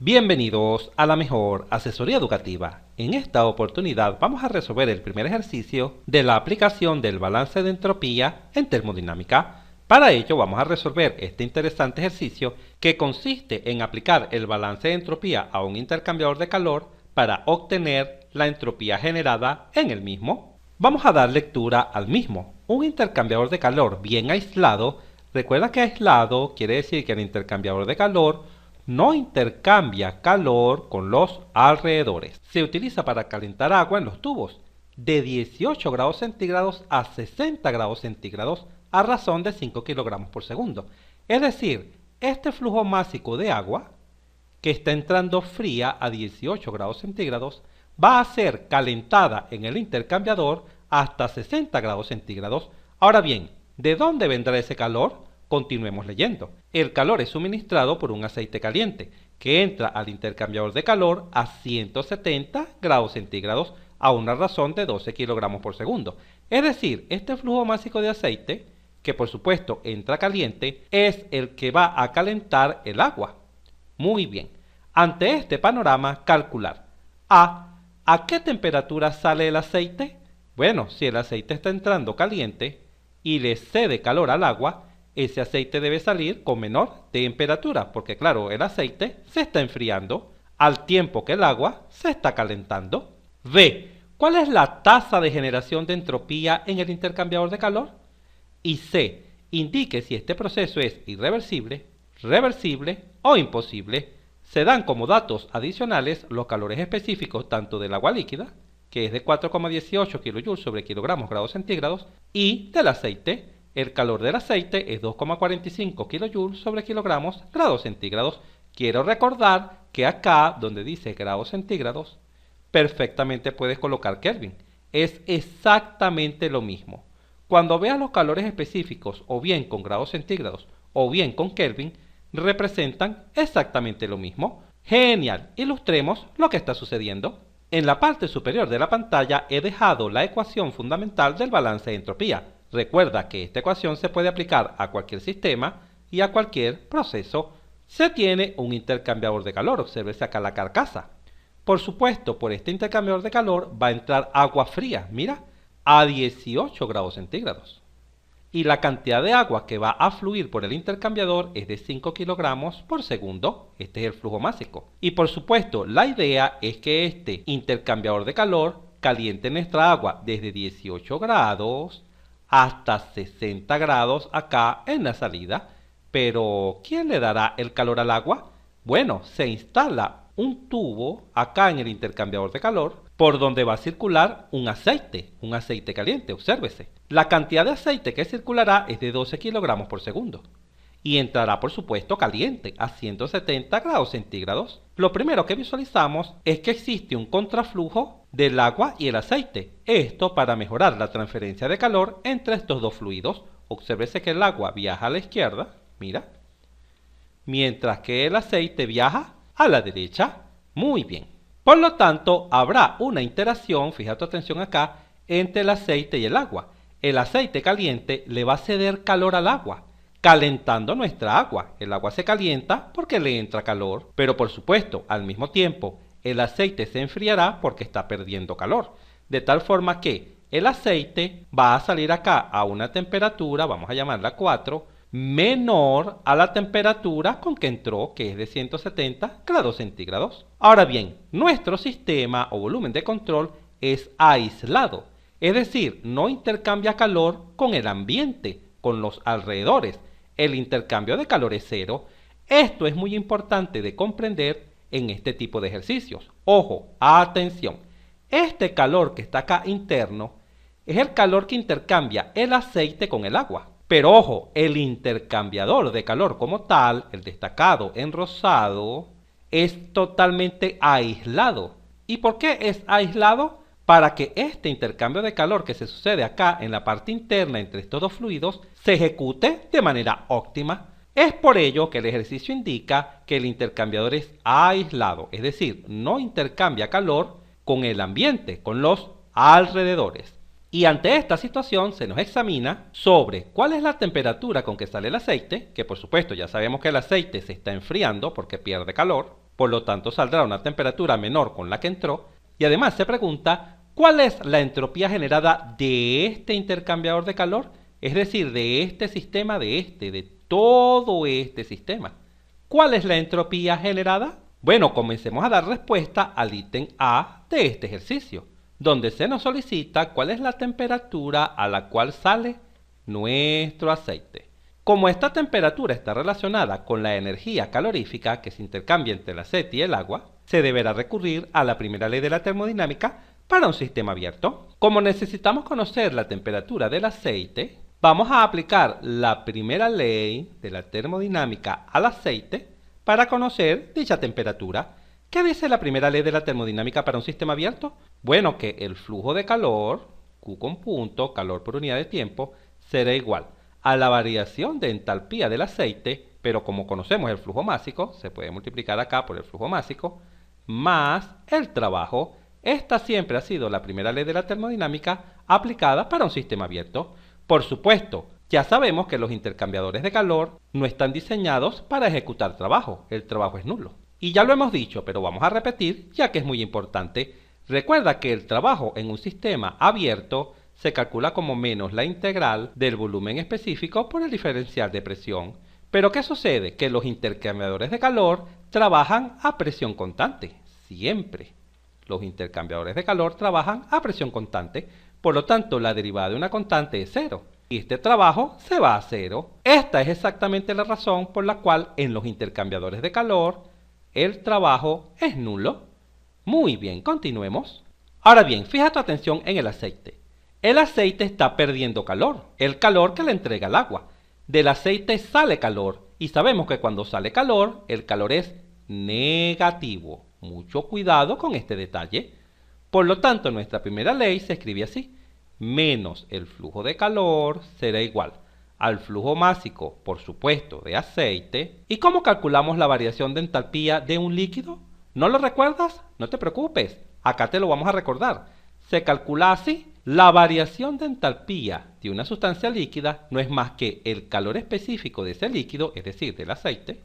Bienvenidos a la mejor asesoría educativa. En esta oportunidad vamos a resolver el primer ejercicio de la aplicación del balance de entropía en termodinámica. Para ello vamos a resolver este interesante ejercicio que consiste en aplicar el balance de entropía a un intercambiador de calor para obtener la entropía generada en el mismo. Vamos a dar lectura al mismo. Un intercambiador de calor bien aislado. Recuerda que aislado quiere decir que el intercambiador de calor no intercambia calor con los alrededores. Se utiliza para calentar agua en los tubos de 18 grados centígrados a 60 grados centígrados a razón de 5 kilogramos por segundo. Es decir, este flujo másico de agua que está entrando fría a 18 grados centígrados va a ser calentada en el intercambiador hasta 60 grados centígrados. Ahora bien, ¿de dónde vendrá ese calor? Continuemos leyendo. El calor es suministrado por un aceite caliente que entra al intercambiador de calor a 170 grados centígrados a una razón de 12 kilogramos por segundo. Es decir, este flujo másico de aceite, que por supuesto entra caliente, es el que va a calentar el agua. Muy bien. Ante este panorama, calcular. ¿A qué temperatura sale el aceite? Bueno, si el aceite está entrando caliente y le cede calor al agua, ese aceite debe salir con menor temperatura, porque claro, el aceite se está enfriando al tiempo que el agua se está calentando. B. ¿Cuál es la tasa de generación de entropía en el intercambiador de calor? Y C. Indique si este proceso es irreversible, reversible o imposible. Se dan como datos adicionales los calores específicos tanto del agua líquida, que es de 4,18 kJ sobre kilogramos grados centígrados, y del aceite. El calor del aceite es 2,45 kJ sobre kilogramos grados centígrados. Quiero recordar que acá, donde dice grados centígrados, perfectamente puedes colocar Kelvin. Es exactamente lo mismo. Cuando veas los calores específicos, o bien con grados centígrados, o bien con Kelvin, representan exactamente lo mismo. Genial. Ilustremos lo que está sucediendo. En la parte superior de la pantalla he dejado la ecuación fundamental del balance de entropía. Recuerda que esta ecuación se puede aplicar a cualquier sistema y a cualquier proceso. Se tiene un intercambiador de calor, obsérvese acá la carcasa. Por supuesto, por este intercambiador de calor va a entrar agua fría, mira, a 18 grados centígrados. Y la cantidad de agua que va a fluir por el intercambiador es de 5 kilogramos por segundo. Este es el flujo másico. Y por supuesto, la idea es que este intercambiador de calor caliente nuestra agua desde 18 grados hasta 60 grados acá en la salida. Pero, ¿quién le dará el calor al agua? Bueno, se instala un tubo acá en el intercambiador de calor por donde va a circular un aceite caliente, obsérvese. La cantidad de aceite que circulará es de 12 kilogramos por segundo y entrará por supuesto caliente a 170 grados centígrados. Lo primero que visualizamos es que existe un contraflujo del agua y el aceite. Esto para mejorar la transferencia de calor entre estos dos fluidos. Obsérvese que el agua viaja a la izquierda, mira, mientras que el aceite viaja a la derecha. Muy bien. Por lo tanto, habrá una interacción, fíjate atención acá, entre el aceite y el agua. El aceite caliente le va a ceder calor al agua, calentando nuestra agua. El agua se calienta porque le entra calor, pero por supuesto, al mismo tiempo, el aceite se enfriará porque está perdiendo calor. De tal forma que el aceite va a salir acá a una temperatura, vamos a llamarla 4, menor a la temperatura con que entró, que es de 170 grados centígrados. Ahora bien, nuestro sistema o volumen de control es aislado, es decir, no intercambia calor con el ambiente, con los alrededores. El intercambio de calor es cero. Esto es muy importante de comprender en este tipo de ejercicios. Ojo, atención, este calor que está acá interno es el calor que intercambia el aceite con el agua. Pero ojo, el intercambiador de calor como tal, el destacado en rosado, es totalmente aislado. ¿Y por qué es aislado? Para que este intercambio de calor que se sucede acá en la parte interna entre estos dos fluidos se ejecute de manera óptima. Es por ello que el ejercicio indica que el intercambiador es aislado, es decir, no intercambia calor con el ambiente, con los alrededores. Y ante esta situación se nos examina sobre cuál es la temperatura con que sale el aceite, que por supuesto ya sabemos que el aceite se está enfriando porque pierde calor, por lo tanto saldrá una temperatura menor con la que entró, y además se pregunta cuál es la entropía generada de este intercambiador de calor, es decir, de este sistema, de todo este sistema. ¿Cuál es la entropía generada? Bueno, comencemos a dar respuesta al ítem A de este ejercicio, donde se nos solicita cuál es la temperatura a la cual sale nuestro aceite. Como esta temperatura está relacionada con la energía calorífica que se intercambia entre el aceite y el agua, se deberá recurrir a la primera ley de la termodinámica para un sistema abierto. Como necesitamos conocer la temperatura del aceite, vamos a aplicar la primera ley de la termodinámica al aceite para conocer dicha temperatura. ¿Qué dice la primera ley de la termodinámica para un sistema abierto? Bueno, que el flujo de calor, Q con punto, calor por unidad de tiempo, será igual a la variación de entalpía del aceite, pero como conocemos el flujo másico, se puede multiplicar acá por el flujo másico, más el trabajo. Esta siempre ha sido la primera ley de la termodinámica aplicada para un sistema abierto. Por supuesto, ya sabemos que los intercambiadores de calor no están diseñados para ejecutar trabajo, el trabajo es nulo. Y ya lo hemos dicho, pero vamos a repetir ya que es muy importante. Recuerda que el trabajo en un sistema abierto se calcula como menos la integral del volumen específico por el diferencial de presión. Pero ¿qué sucede? Que los intercambiadores de calor trabajan a presión constante, siempre. Los intercambiadores de calor trabajan a presión constante, por lo tanto la derivada de una constante es cero. Y este trabajo se va a cero. Esta es exactamente la razón por la cual en los intercambiadores de calor el trabajo es nulo. Muy bien, continuemos. Ahora bien, fija tu atención en el aceite. El aceite está perdiendo calor, el calor que le entrega el agua. Del aceite sale calor y sabemos que cuando sale calor, el calor es negativo. Mucho cuidado con este detalle. Por lo tanto, nuestra primera ley se escribe así. Menos el flujo de calor será igual al flujo másico, por supuesto, de aceite. ¿Y cómo calculamos la variación de entalpía de un líquido? ¿No lo recuerdas? No te preocupes, acá te lo vamos a recordar. Se calcula así. La variación de entalpía de una sustancia líquida no es más que el calor específico de ese líquido, es decir, del aceite,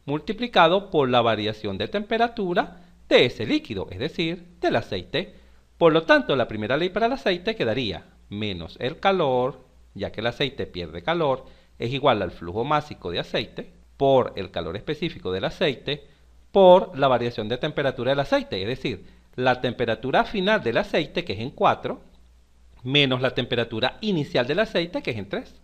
multiplicado por la variación de temperatura de ese líquido, es decir, del aceite. Por lo tanto, la primera ley para el aceite quedaría menos el calor, ya que el aceite pierde calor, es igual al flujo másico de aceite, por el calor específico del aceite, por la variación de temperatura del aceite, es decir, la temperatura final del aceite, que es en 4, menos la temperatura inicial del aceite, que es en 3.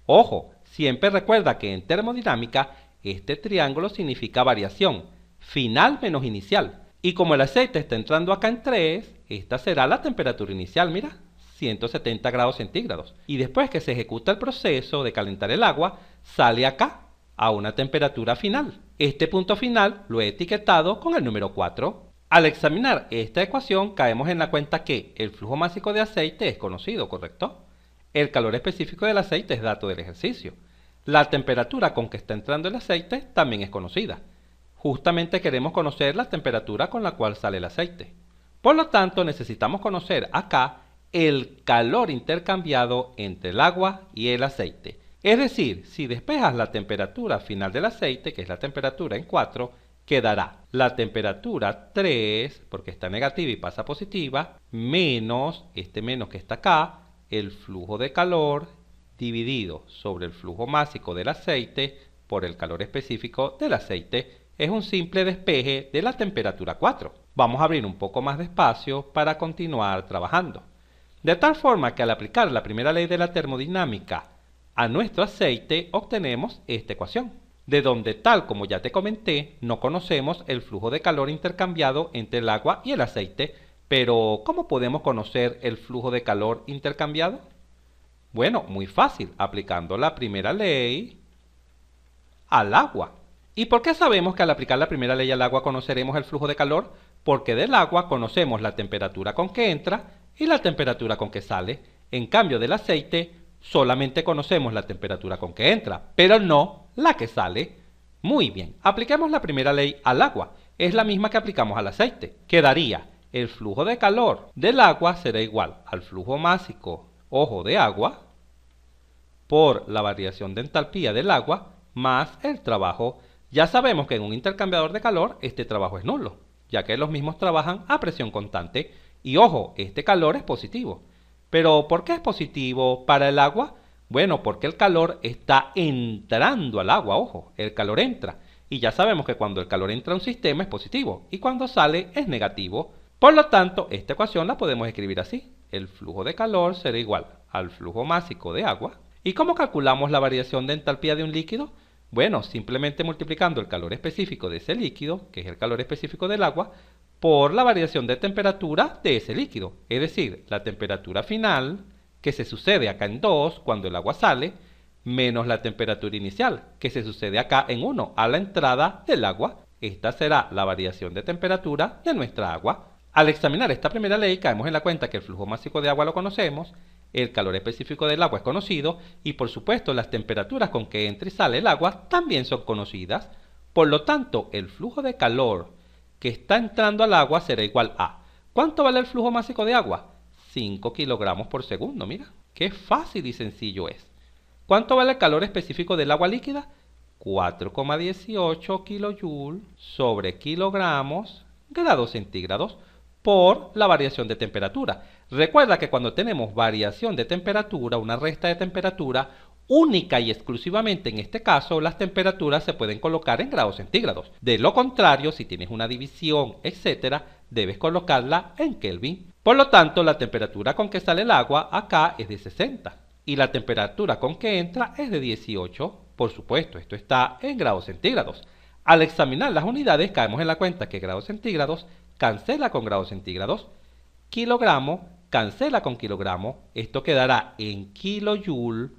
Ojo, siempre recuerda que en termodinámica este triángulo significa variación, final menos inicial. Y como el aceite está entrando acá en 3, esta será la temperatura inicial, mira, 170 grados centígrados. Y después que se ejecuta el proceso de calentar el agua, sale acá a una temperatura final. Este punto final lo he etiquetado con el número 4. Al examinar esta ecuación caemos en la cuenta que el flujo másico de aceite es conocido, ¿correcto? El calor específico del aceite es dato del ejercicio. La temperatura con que está entrando el aceite también es conocida. Justamente queremos conocer la temperatura con la cual sale el aceite. Por lo tanto, necesitamos conocer acá el calor intercambiado entre el agua y el aceite. Es decir, si despejas la temperatura final del aceite, que es la temperatura en 4, quedará la temperatura 3, porque está negativa y pasa a positiva, menos, este menos que está acá, el flujo de calor dividido sobre el flujo másico del aceite por el calor específico del aceite, es un simple despeje de la temperatura 4. Vamos a abrir un poco más de espacio para continuar trabajando. De tal forma que al aplicar la primera ley de la termodinámica a nuestro aceite obtenemos esta ecuación, de donde, tal como ya te comenté, no conocemos el flujo de calor intercambiado entre el agua y el aceite. Pero, ¿cómo podemos conocer el flujo de calor intercambiado? Bueno, muy fácil, aplicando la primera ley al agua. ¿Y por qué sabemos que al aplicar la primera ley al agua conoceremos el flujo de calor? Porque del agua conocemos la temperatura con que entra y la temperatura con que sale. En cambio, del aceite solamente conocemos la temperatura con que entra, pero no la que sale. Muy bien, apliquemos la primera ley al agua. Es la misma que aplicamos al aceite. Quedaría el flujo de calor del agua será igual al flujo másico, ojo, de agua, por la variación de entalpía del agua, más el trabajo. Ya sabemos que en un intercambiador de calor este trabajo es nulo, ya que los mismos trabajan a presión constante. Y ojo, este calor es positivo. Pero ¿por qué es positivo para el agua? Bueno, porque el calor está entrando al agua, ojo, el calor entra. Y ya sabemos que cuando el calor entra a un sistema es positivo y cuando sale es negativo. Por lo tanto, esta ecuación la podemos escribir así. El flujo de calor será igual al flujo másico de agua. ¿Y cómo calculamos la variación de entalpía de un líquido? Bueno, simplemente multiplicando el calor específico de ese líquido, que es el calor específico del agua, por la variación de temperatura de ese líquido. Es decir, la temperatura final, que se sucede acá en 2 cuando el agua sale, menos la temperatura inicial, que se sucede acá en 1 a la entrada del agua. Esta será la variación de temperatura de nuestra agua. Al examinar esta primera ley caemos en la cuenta que el flujo másico de agua lo conocemos, el calor específico del agua es conocido y por supuesto las temperaturas con que entra y sale el agua también son conocidas. Por lo tanto, el flujo de calor que está entrando al agua será igual a... ¿Cuánto vale el flujo másico de agua? 5 kilogramos por segundo, mira, qué fácil y sencillo es. ¿Cuánto vale el calor específico del agua líquida? 4,18 kilojoules sobre kilogramos grados centígrados por la variación de temperatura. Recuerda que cuando tenemos variación de temperatura, una resta de temperatura, única y exclusivamente en este caso, las temperaturas se pueden colocar en grados centígrados. De lo contrario, si tienes una división, etcétera, debes colocarla en Kelvin. Por lo tanto, la temperatura con que sale el agua acá es de 60 y la temperatura con que entra es de 18. Por supuesto, esto está en grados centígrados. Al examinar las unidades caemos en la cuenta que grados centígrados cancela con grados centígrados, kilogramo cancela con kilogramo, esto quedará en kilojoule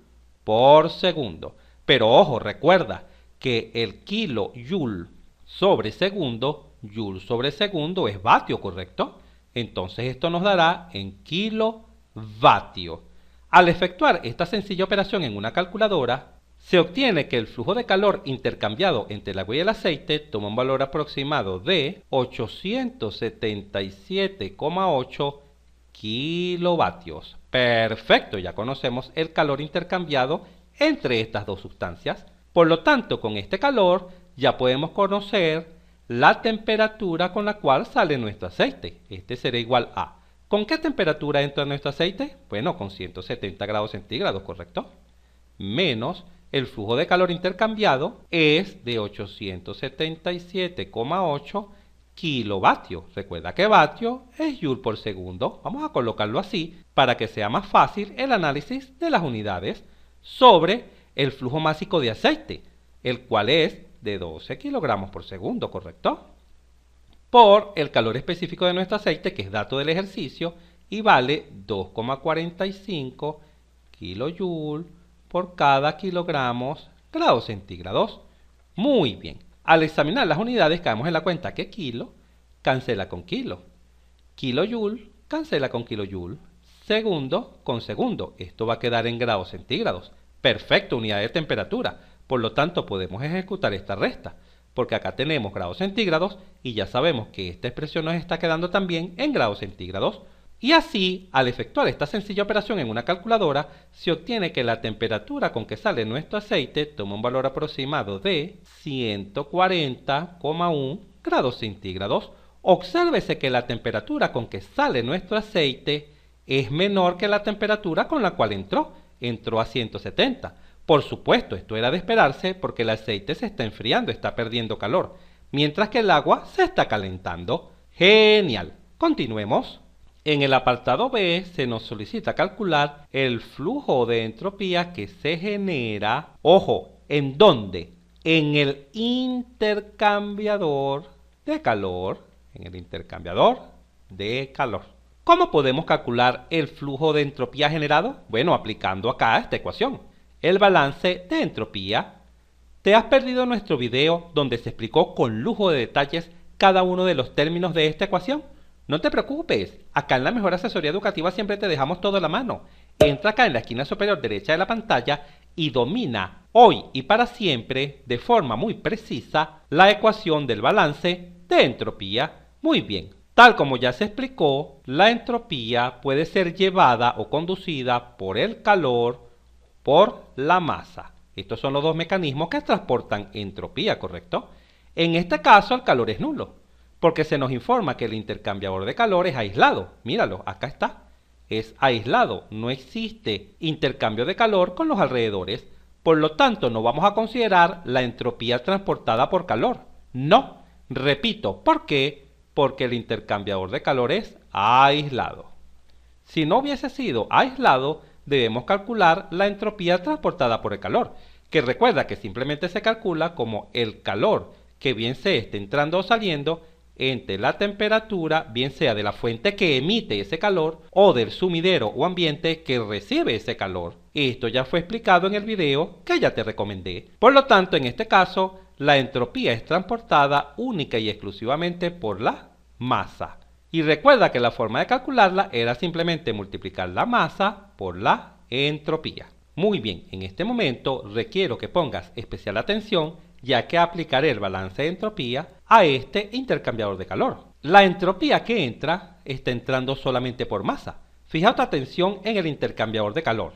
por segundo. Pero ojo, recuerda que el kilojoule sobre segundo, joule sobre segundo es vatio, ¿correcto? Entonces esto nos dará en kilovatio. Al efectuar esta sencilla operación en una calculadora, se obtiene que el flujo de calor intercambiado entre el agua y el aceite toma un valor aproximado de 877,8 kilovatios. Perfecto, ya conocemos el calor intercambiado entre estas dos sustancias. Por lo tanto, con este calor ya podemos conocer la temperatura con la cual sale nuestro aceite. Este será igual a... ¿Con qué temperatura entra nuestro aceite? Bueno, con 170 grados centígrados, ¿correcto? Menos el flujo de calor intercambiado es de 877,8 kilovatios. Recuerda que vatio es joule por segundo. Vamos a colocarlo así para que sea más fácil el análisis de las unidades sobre el flujo másico de aceite, el cual es de 12 kilogramos por segundo, ¿correcto? Por el calor específico de nuestro aceite, que es dato del ejercicio, y vale 2,45 kilojoules por cada kilogramos grados centígrados. Muy bien. Al examinar las unidades caemos en la cuenta que kilo cancela con kilo. Kilojoule cancela con kilojoule. Segundo con segundo. Esto va a quedar en grados centígrados. Perfecto, unidad de temperatura. Por lo tanto, podemos ejecutar esta resta, porque acá tenemos grados centígrados y ya sabemos que esta expresión nos está quedando también en grados centígrados. Y así, al efectuar esta sencilla operación en una calculadora, se obtiene que la temperatura con que sale nuestro aceite toma un valor aproximado de 140,1 grados centígrados. Obsérvese que la temperatura con que sale nuestro aceite es menor que la temperatura con la cual entró a 170. Por supuesto, esto era de esperarse porque el aceite se está enfriando, está perdiendo calor, mientras que el agua se está calentando. ¡Genial! Continuemos. En el apartado B se nos solicita calcular el flujo de entropía que se genera, ojo, ¿en dónde? En el intercambiador de calor, ¿Cómo podemos calcular el flujo de entropía generado? Bueno, aplicando acá esta ecuación, el balance de entropía. ¿Te has perdido nuestro video donde se explicó con lujo de detalles cada uno de los términos de esta ecuación? No te preocupes, acá en la Mejor Asesoría Educativa siempre te dejamos todo a la mano. Entra acá en la esquina superior derecha de la pantalla y domina hoy y para siempre, de forma muy precisa, la ecuación del balance de entropía. Muy bien, tal como ya se explicó, la entropía puede ser llevada o conducida por el calor, por la masa. Estos son los dos mecanismos que transportan entropía, ¿correcto? En este caso el calor es nulo, porque se nos informa que el intercambiador de calor es aislado. Míralo, acá está. Es aislado, no existe intercambio de calor con los alrededores. Por lo tanto, no vamos a considerar la entropía transportada por calor. No, repito, ¿por qué? Porque el intercambiador de calor es aislado. Si no hubiese sido aislado, debemos calcular la entropía transportada por el calor, que recuerda que simplemente se calcula como el calor que bien se esté entrando o saliendo entre la temperatura, bien sea de la fuente que emite ese calor o del sumidero o ambiente que recibe ese calor. Esto ya fue explicado en el video que ya te recomendé. Por lo tanto, en este caso, la entropía es transportada única y exclusivamente por la masa. Y recuerda que la forma de calcularla era simplemente multiplicar la masa por la entropía. Muy bien, en este momento requiero que pongas especial atención ya que aplicaré el balance de entropía a este intercambiador de calor. La entropía que entra está entrando solamente por masa. Fija tu atención en el intercambiador de calor.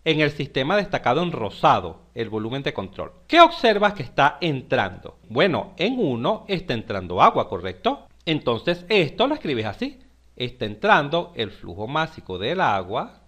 En el sistema destacado en rosado, el volumen de control. ¿Qué observas que está entrando? Bueno, en uno está entrando agua, ¿correcto? Entonces esto lo escribes así. Está entrando el flujo másico del agua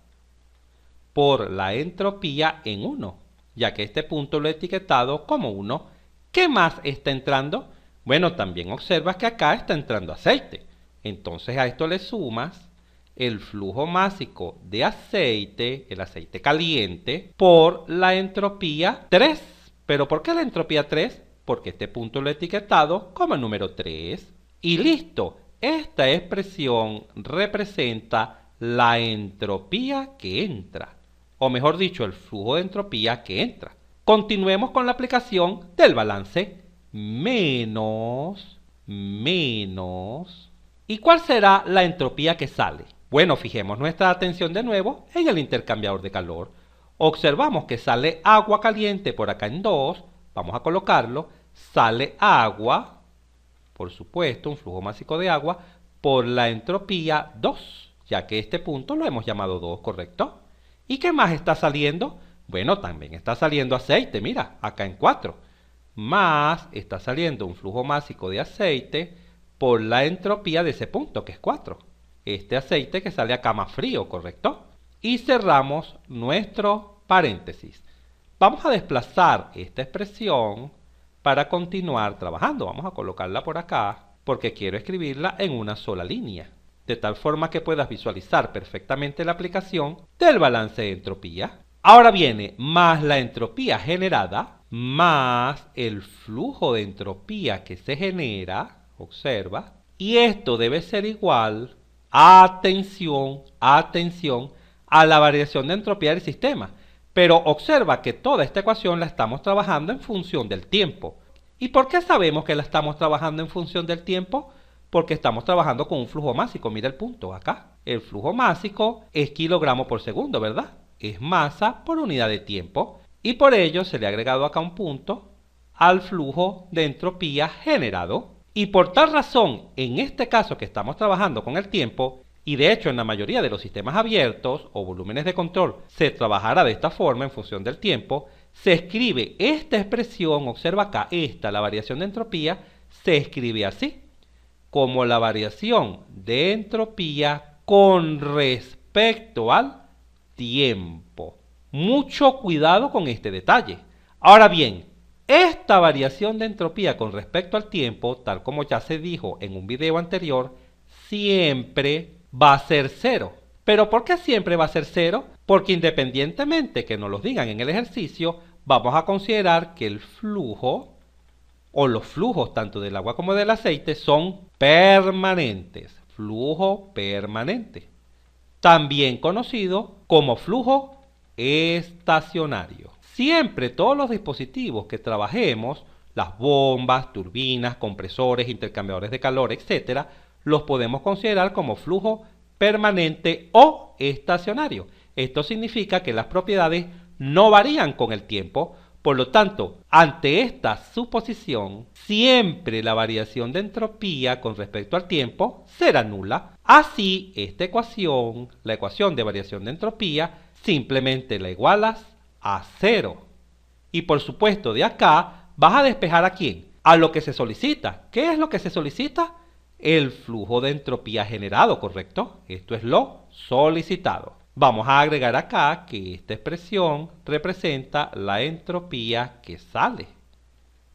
por la entropía en 1, ya que este punto lo he etiquetado como 1. ¿Qué más está entrando? Bueno, también observas que acá está entrando aceite. Entonces a esto le sumas el flujo másico de aceite, el aceite caliente, por la entropía 3. ¿Pero por qué la entropía 3? Porque este punto lo he etiquetado como el número 3. Y listo, esta expresión representa la entropía que entra, o mejor dicho, el flujo de entropía que entra. Continuemos con la aplicación del balance menos. ¿Y cuál será la entropía que sale? Bueno, fijemos nuestra atención de nuevo en el intercambiador de calor. Observamos que sale agua caliente por acá en 2, vamos a colocarlo, sale agua, por supuesto, un flujo másico de agua, por la entropía 2, ya que este punto lo hemos llamado 2, ¿correcto? ¿Y qué más está saliendo? Bueno, también está saliendo aceite, mira, acá en 4. Más está saliendo un flujo másico de aceite por la entropía de ese punto, que es 4. Este aceite que sale acá más frío, ¿correcto? Y cerramos nuestro paréntesis. Vamos a desplazar esta expresión para continuar trabajando. Vamos a colocarla por acá porque quiero escribirla en una sola línea, de tal forma que puedas visualizar perfectamente la aplicación del balance de entropía. Ahora viene más la entropía generada, más el flujo de entropía que se genera, observa, y esto debe ser igual, atención, a la variación de entropía del sistema. Pero observa que toda esta ecuación la estamos trabajando en función del tiempo. ¿Y por qué sabemos que la estamos trabajando en función del tiempo? Porque estamos trabajando con un flujo másico. Mira el punto acá. El flujo másico es kilogramo por segundo, ¿verdad? Es masa por unidad de tiempo. Y por ello se le ha agregado acá un punto al flujo de entropía generado. Y por tal razón, en este caso que estamos trabajando con el tiempo, y de hecho en la mayoría de los sistemas abiertos o volúmenes de control se trabajará de esta forma en función del tiempo, se escribe esta expresión, observa acá, la variación de entropía, se escribe así, como la variación de entropía con respecto al tiempo. Mucho cuidado con este detalle. Ahora bien, esta variación de entropía con respecto al tiempo, tal como ya se dijo en un video anterior, siempre va a ser 0. ¿Pero por qué siempre va a ser 0? Porque independientemente que nos lo digan en el ejercicio, vamos a considerar que el flujo o los flujos tanto del agua como del aceite son permanentes. Flujo permanente. También conocido como flujo estacionario. Siempre todos los dispositivos que trabajemos, las bombas, turbinas, compresores, intercambiadores de calor, etc., los podemos considerar como flujo permanente o estacionario. Esto significa que las propiedades no varían con el tiempo. Por lo tanto, ante esta suposición, siempre la variación de entropía con respecto al tiempo será nula. Así, esta ecuación, la ecuación de variación de entropía, simplemente la igualas a 0. Y por supuesto, de acá vas a despejar ¿a quién? A lo que se solicita. ¿Qué es lo que se solicita? El flujo de entropía generado, ¿correcto? Esto es lo solicitado. Vamos a agregar acá que esta expresión representa la entropía que sale.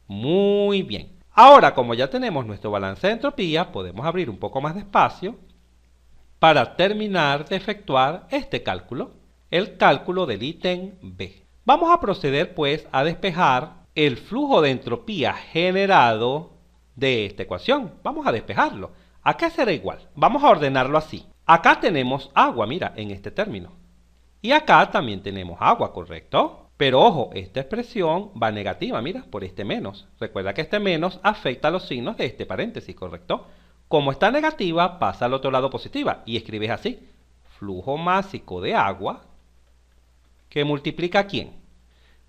Muy bien. Ahora, como ya tenemos nuestro balance de entropía, podemos abrir un poco más de espacio para terminar de efectuar este cálculo, el cálculo del ítem B. Vamos a proceder pues a despejar el flujo de entropía generado de esta ecuación. Vamos a despejarlo. Acá será igual. Vamos a ordenarlo así. Acá tenemos agua, mira, en este término. Y acá también tenemos agua, ¿correcto? Pero ojo, esta expresión va negativa, mira, por este menos. Recuerda que este menos afecta a los signos de este paréntesis, ¿correcto? Como está negativa, pasa al otro lado positiva y escribes así. Flujo másico de agua que multiplica ¿a quién?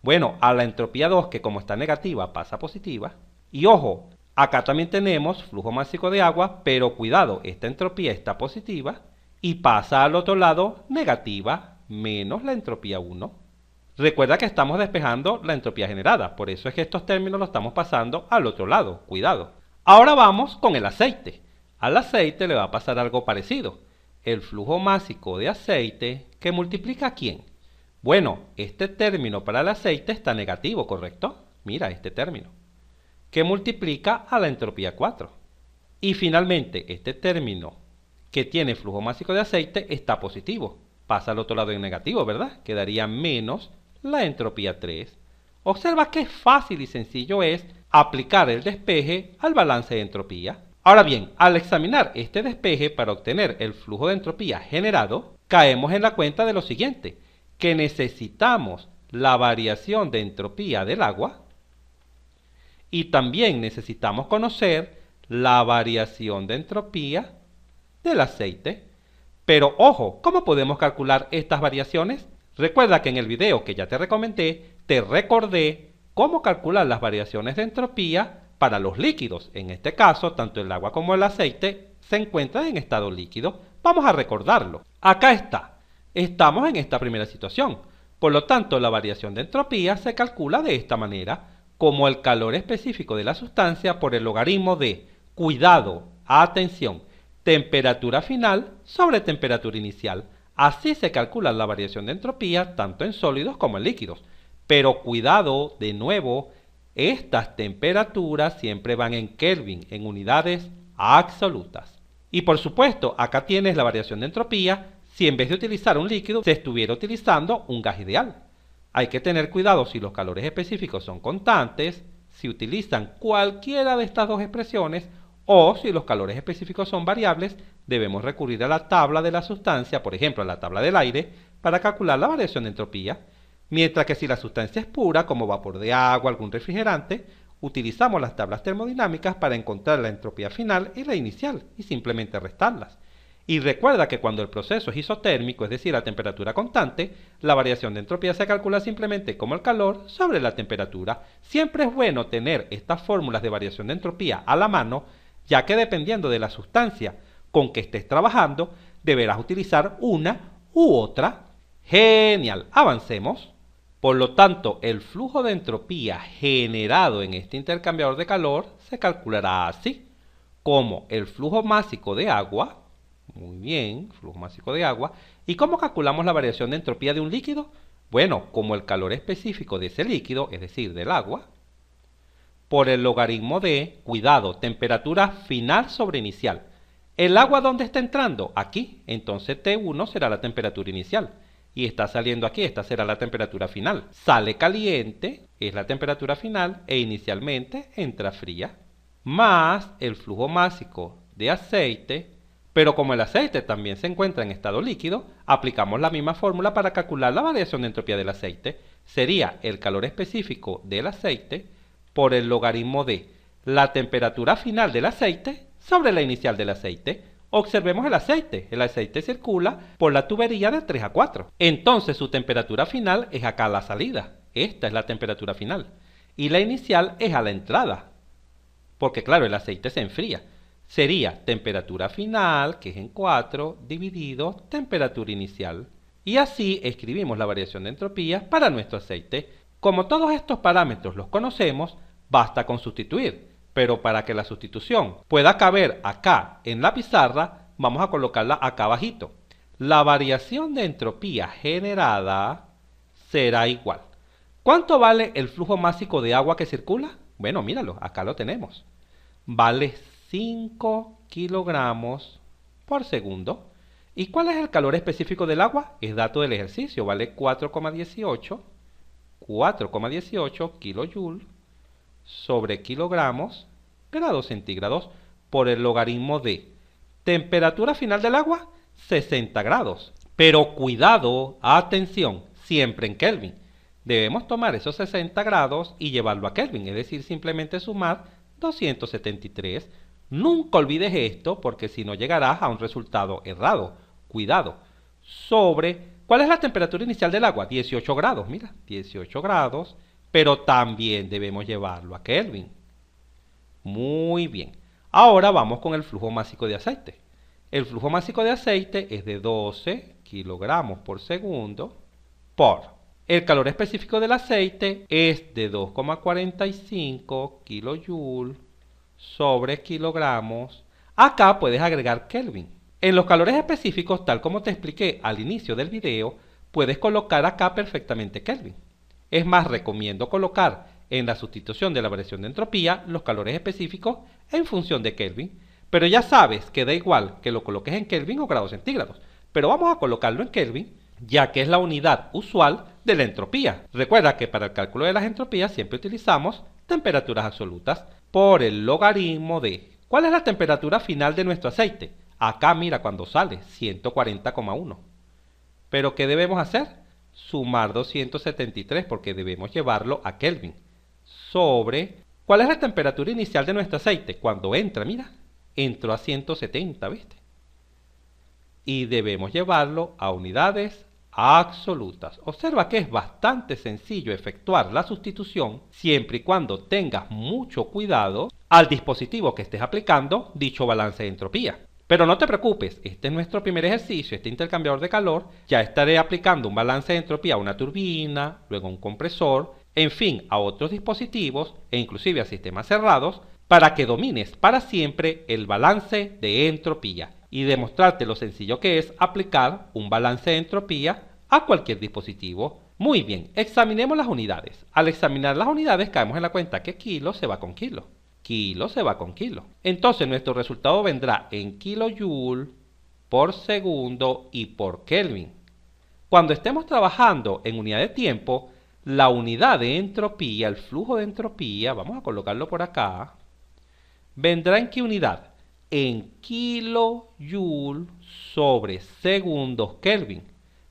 Bueno, a la entropía 2, que como está negativa, pasa a positiva. Y ojo, acá también tenemos flujo másico de agua, pero cuidado, esta entropía está positiva y pasa al otro lado negativa menos la entropía 1. Recuerda que estamos despejando la entropía generada, por eso es que estos términos los estamos pasando al otro lado, cuidado. Ahora vamos con el aceite. Al aceite le va a pasar algo parecido. El flujo másico de aceite que multiplica ¿a quién? Bueno, este término para el aceite está negativo, ¿correcto? Mira este término, que multiplica a la entropía 4. Y finalmente, este término que tiene flujo másico de aceite está positivo. Pasa al otro lado en negativo, ¿verdad? Quedaría menos la entropía 3. Observa qué fácil y sencillo es aplicar el despeje al balance de entropía. Ahora bien, al examinar este despeje para obtener el flujo de entropía generado, caemos en la cuenta de lo siguiente, que necesitamos la variación de entropía del agua y también necesitamos conocer la variación de entropía del aceite. Pero ojo, ¿cómo podemos calcular estas variaciones? Recuerda que en el video que ya te recomendé, te recordé cómo calcular las variaciones de entropía para los líquidos. En este caso, tanto el agua como el aceite se encuentran en estado líquido. Vamos a recordarlo. Acá está. Estamos en esta primera situación. Por lo tanto, la variación de entropía se calcula de esta manera, como el calor específico de la sustancia por el logaritmo de, cuidado, atención, temperatura final sobre temperatura inicial. Así se calcula la variación de entropía tanto en sólidos como en líquidos. Pero cuidado, de nuevo, estas temperaturas siempre van en Kelvin, en unidades absolutas. Y por supuesto, acá tienes la variación de entropía si en vez de utilizar un líquido se estuviera utilizando un gas ideal. Hay que tener cuidado si los calores específicos son constantes, si utilizan cualquiera de estas dos expresiones, o si los calores específicos son variables, debemos recurrir a la tabla de la sustancia, por ejemplo a la tabla del aire, para calcular la variación de entropía. Mientras que si la sustancia es pura, como vapor de agua, algún refrigerante, utilizamos las tablas termodinámicas para encontrar la entropía final y la inicial, y simplemente restarlas. Y recuerda que cuando el proceso es isotérmico, es decir, a temperatura constante, la variación de entropía se calcula simplemente como el calor sobre la temperatura. Siempre es bueno tener estas fórmulas de variación de entropía a la mano, ya que dependiendo de la sustancia con que estés trabajando, deberás utilizar una u otra. Genial, avancemos. Por lo tanto, el flujo de entropía generado en este intercambiador de calor se calculará así, como el flujo másico de agua. Muy bien, flujo másico de agua. ¿Y cómo calculamos la variación de entropía de un líquido? Bueno, como el calor específico de ese líquido, es decir, del agua, por el logaritmo de, cuidado, temperatura final sobre inicial. ¿El agua dónde está entrando? Aquí. Entonces T1 será la temperatura inicial. Y está saliendo aquí, esta será la temperatura final. Sale caliente, es la temperatura final, e inicialmente entra fría. Más el flujo másico de aceite. Pero como el aceite también se encuentra en estado líquido, aplicamos la misma fórmula para calcular la variación de entropía del aceite. Sería el calor específico del aceite por el logaritmo de la temperatura final del aceite sobre la inicial del aceite. Observemos el aceite circula por la tubería de 3 a 4. Entonces su temperatura final es acá a la salida. Esta es la temperatura final. Y la inicial es a la entrada. Porque claro, el aceite se enfría. Sería temperatura final, que es en 4, dividido temperatura inicial. Y así escribimos la variación de entropía para nuestro aceite. Como todos estos parámetros los conocemos, basta con sustituir, pero para que la sustitución pueda caber acá en la pizarra, vamos a colocarla acá abajito. La variación de entropía generada será igual. ¿Cuánto vale el flujo másico de agua que circula? Bueno, míralo, acá lo tenemos. Vale 5 kilogramos por segundo. ¿Y cuál es el calor específico del agua? Es dato del ejercicio, vale 4,18 kilojoule sobre kilogramos grados centígrados por el logaritmo de temperatura final del agua, 60 grados. Pero cuidado, atención, siempre en Kelvin. Debemos tomar esos 60 grados y llevarlo a Kelvin, es decir, simplemente sumar 273. Nunca olvides esto porque si no llegarás a un resultado errado. Cuidado. Sobre, ¿cuál es la temperatura inicial del agua? 18 grados, mira, 18 grados, pero también debemos llevarlo a Kelvin. Muy bien. Ahora vamos con el flujo másico de aceite. El flujo másico de aceite es de 12 kilogramos por segundo por. El calor específico del aceite es de 2,45 kilojoule sobre kilogramos. Acá puedes agregar Kelvin. En los calores específicos, tal como te expliqué al inicio del video, puedes colocar acá perfectamente Kelvin. Es más, recomiendo colocar en la sustitución de la variación de entropía los calores específicos en función de Kelvin. Pero ya sabes que da igual que lo coloques en Kelvin o grados centígrados. Pero vamos a colocarlo en Kelvin, ya que es la unidad usual de la entropía. Recuerda que para el cálculo de las entropías siempre utilizamos temperaturas absolutas por el logaritmo de... ¿Cuál es la temperatura final de nuestro aceite? Acá mira cuando sale, 140,1. ¿Pero qué debemos hacer? Sumar 273 porque debemos llevarlo a Kelvin. Sobre, ¿cuál es la temperatura inicial de nuestro aceite? Cuando entra, mira, entró a 170, ¿viste? Y debemos llevarlo a unidades absolutas. Observa que es bastante sencillo efectuar la sustitución siempre y cuando tengas mucho cuidado al dispositivo que estés aplicando dicho balance de entropía. Pero no te preocupes, este es nuestro primer ejercicio, este intercambiador de calor. Ya estaré aplicando un balance de entropía a una turbina, luego a un compresor, en fin, a otros dispositivos e inclusive a sistemas cerrados para que domines para siempre el balance de entropía y demostrarte lo sencillo que es aplicar un balance de entropía a cualquier dispositivo. Muy bien, examinemos las unidades. Al examinar las unidades caemos en la cuenta que kilo se va con kilo. Kilo se va con kilo. Entonces nuestro resultado vendrá en kilojoule por segundo y por Kelvin. Cuando estemos trabajando en unidad de tiempo, la unidad de entropía, el flujo de entropía, vamos a colocarlo por acá, vendrá en qué unidad? En kilojoule sobre segundos Kelvin.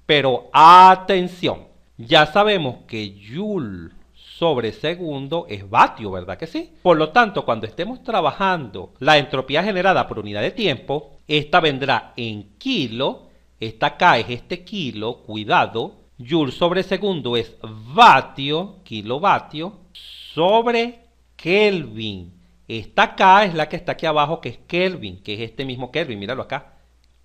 Pero atención, ya sabemos que joule sobre segundo es vatio, ¿verdad que sí? Por lo tanto, cuando estemos trabajando la entropía generada por unidad de tiempo, esta vendrá en kilo, esta acá es este kilo, cuidado, joule sobre segundo es vatio, kilovatio, sobre Kelvin. Esta acá es la que está aquí abajo, que es Kelvin, que es este mismo Kelvin, míralo acá.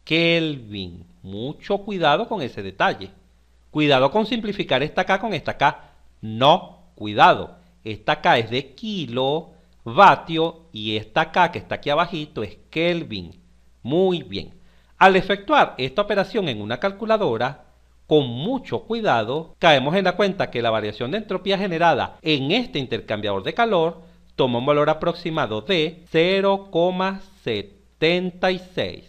Kelvin. Mucho cuidado con ese detalle. Cuidado con simplificar esta acá con esta acá. No, cuidado. Esta acá es de kilovatio y esta acá que está aquí abajito es Kelvin. Muy bien. Al efectuar esta operación en una calculadora, con mucho cuidado, caemos en la cuenta que la variación de entropía generada en este intercambiador de calor toma un valor aproximado de 0,76.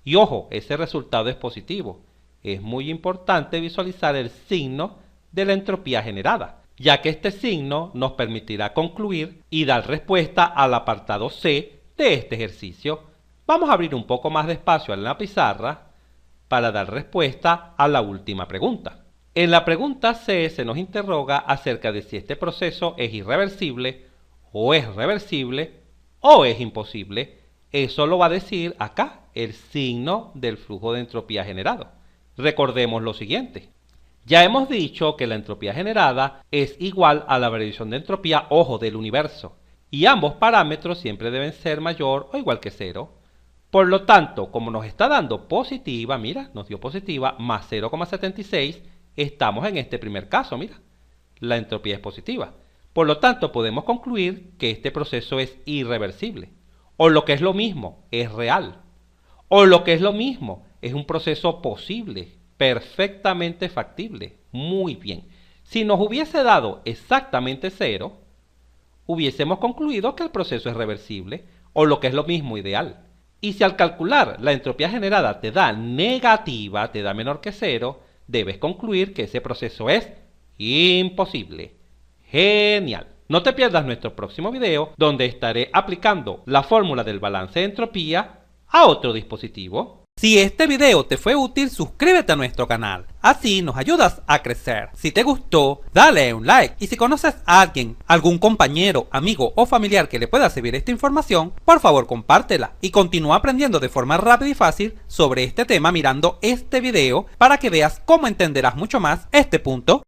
Y ojo, ese resultado es positivo. Es muy importante visualizar el signo de la entropía generada, ya que este signo nos permitirá concluir y dar respuesta al apartado C de este ejercicio. Vamos a abrir un poco más de espacio en la pizarra para dar respuesta a la última pregunta. En la pregunta C se nos interroga acerca de si este proceso es irreversible, o es reversible, o es imposible. Eso lo va a decir acá el signo del flujo de entropía generado. Recordemos lo siguiente. Ya hemos dicho que la entropía generada es igual a la variación de entropía, ojo, del universo. Y ambos parámetros siempre deben ser mayor o igual que 0. Por lo tanto, como nos está dando positiva, mira, nos dio positiva, más 0,76, estamos en este primer caso, mira. la entropía es positiva. Por lo tanto, podemos concluir que este proceso es irreversible. O lo que es lo mismo, es real. O lo que es lo mismo, es un proceso posible, perfectamente factible. Muy bien. Si nos hubiese dado exactamente 0, hubiésemos concluido que el proceso es reversible, o lo que es lo mismo, ideal. Y si al calcular la entropía generada te da negativa, te da menor que 0, debes concluir que ese proceso es imposible. Genial. No te pierdas nuestro próximo video, donde estaré aplicando la fórmula del balance de entropía a otro dispositivo. Si este video te fue útil, suscríbete a nuestro canal, así nos ayudas a crecer. Si te gustó, dale un like, y si conoces a alguien, algún compañero, amigo o familiar que le pueda servir esta información, por favor compártela y continúa aprendiendo de forma rápida y fácil sobre este tema mirando este video para que veas cómo entenderás mucho más este punto.